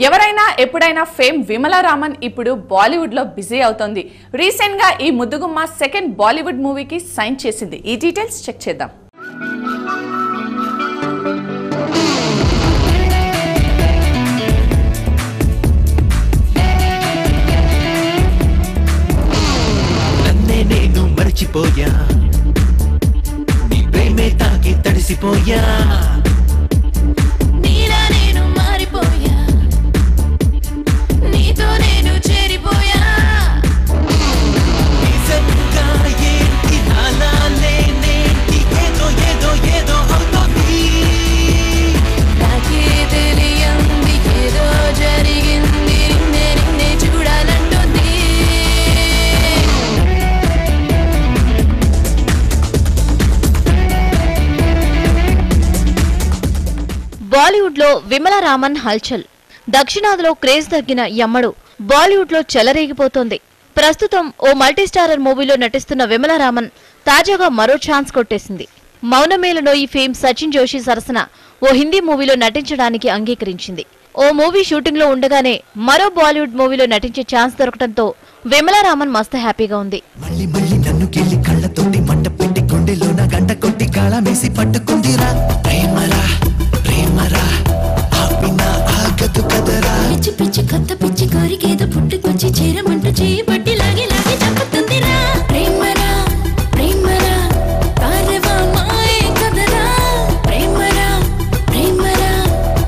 ఎవరైనా ఎప్పుడైనా ఫేమ్ విమలా రామన్ ఇప్పుడు బాలీవుడ్ లో బిజీ అవుతోంది. రీసెంట్ గా ఈ ముద్దుగుమ్మ సెకండ్ బాలీవుడ్ మూవీకి సైన్ చేసింది. ఈ డీటెయిల్స్ చెక్ చేద్దాం. నేను మర్చిపోయా నీ ప్రేమే తాకి తడిసిపోయా నీలా నేను మారిపోయా నీతో నేను చేరిపోయా నిజంగా ఏంటి నాలానేంటి ఏదో ఏదో ఏదో అవుతోంది నాకే తెలియంది ఏదో జరిగింది నిన్నే చూడాలంటుంది బాలీవుడ్ లో విమలా రామన్ హల్చల్. దక్షిణాదిలో క్రేజ్ తగ్గిన యమ్మడు బాలీవుడ్ లో చెలరేగిపోతోంది. ప్రస్తుతం ఓ మల్టీస్టారర్ మూవీలో నటిస్తున్న విమలా రామన్ తాజాగా మరో ఛాన్స్ కొట్టేసింది. మౌనమేలనోయి ఫేమ్ సచిన్ జోషి సరసన ఓ హిందీ మూవీలో నటించడానికి అంగీకరించింది. ఓ మూవీ షూటింగ్ లో ఉండగానే మరో బాలీవుడ్ మూవీలో నటించే ఛాన్స్ దొరకడంతో విమలా రామన్ మస్తు హ్యాపీగా ఉంది. మళ్ళీ మళ్ళీ నన్ను కెళ్ళి కళ్ళతోటి మంట పెట్టి కొండెలోన గంట కొట్టి కాళమేసి పట్టుకుందిరా ప్రేమరా ప్రేమరా ఆపినా ఆగదు కదరా పిచ్చి పిచ్చి కొత్త పిచ్చి కోరికేదో పుట్టుకొచ్చి చేరమంటూ చేయబట్టి లాగి లాగి చంపుతుందిరా ప్రేమరా ప్రేమరా పారవా మాయే కదరా ప్రేమరా ప్రేమరా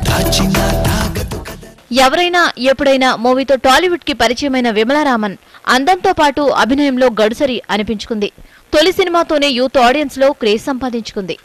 దాచినా తాగదు కదరా. ఎవరైనా ఎప్పుడైనా మూవీతో టాలీవుడ్ కి పరిచయమైన విమలా రామన్ అందంతో పాటు అభినయంలో గడుసరి అనిపించుకుంది. తొలి సినిమాతోనే యూత్ ఆడియన్స్ లో క్రేజ్ సంపాదించుకుంది.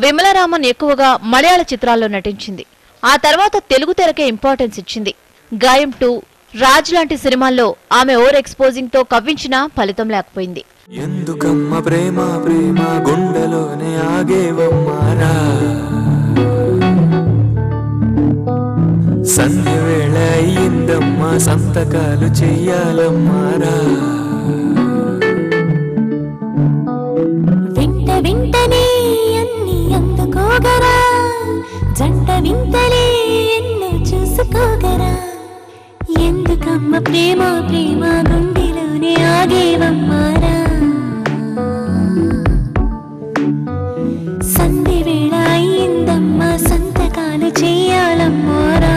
విమలా రామన్ ఎక్కువగా మలయాళ చిత్రాల్లో నటించింది. ఆ తర్వాత తెలుగు తెరకే ఇంపార్టెన్స్ ఇచ్చింది. గాయం 2, రాజ్ లాంటి సినిమాల్లో ఆమె ఓవర్ ఎక్స్పోజింగ్ తో కవ్వించినా ఫలితం లేకపోయింది. ఎందుకమ్మ ప్రేమ ప్రేమ గుండెలోనే ఆగేవమ్మారా సంధ్య వేళ అయ్యిందమ్మా సంతకాలు చెయ్యాలమ్మారా వెంటనే అన్ని అందుకోగరా జంట వింతలే ఎన్నో చూసుకోగరా ఎందుకమ్మ ప్రేమ ప్రేమ గుండెలోనే ఆగేవమ్మారా సంధి వేళ అయిందమ్మా సంతకాలు చెయ్యాలమ్మారా.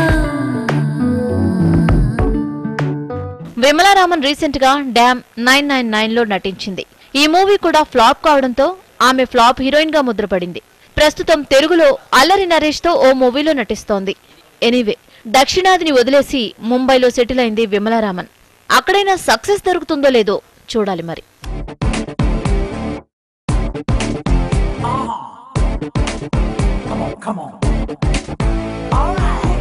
విమలా రామన్ రీసెంట్ గా డ్యామ్ 999 లో నటించింది. ఈ మూవీ కూడా ఫ్లాప్ కావడంతో ఆమె ఫ్లాప్ హీరోయిన్ గా ముద్రపడింది. ప్రస్తుతం తెలుగులో అల్లరి నరేష్ తో ఓ మూవీలో నటిస్తోంది. ఎనీవే, దక్షిణాదిని వదిలేసి ముంబైలో సెటిల్ అయింది విమలా రామన్. అక్కడైనా సక్సెస్ దొరుకుతుందో లేదో చూడాలి మరి. Come on. All right.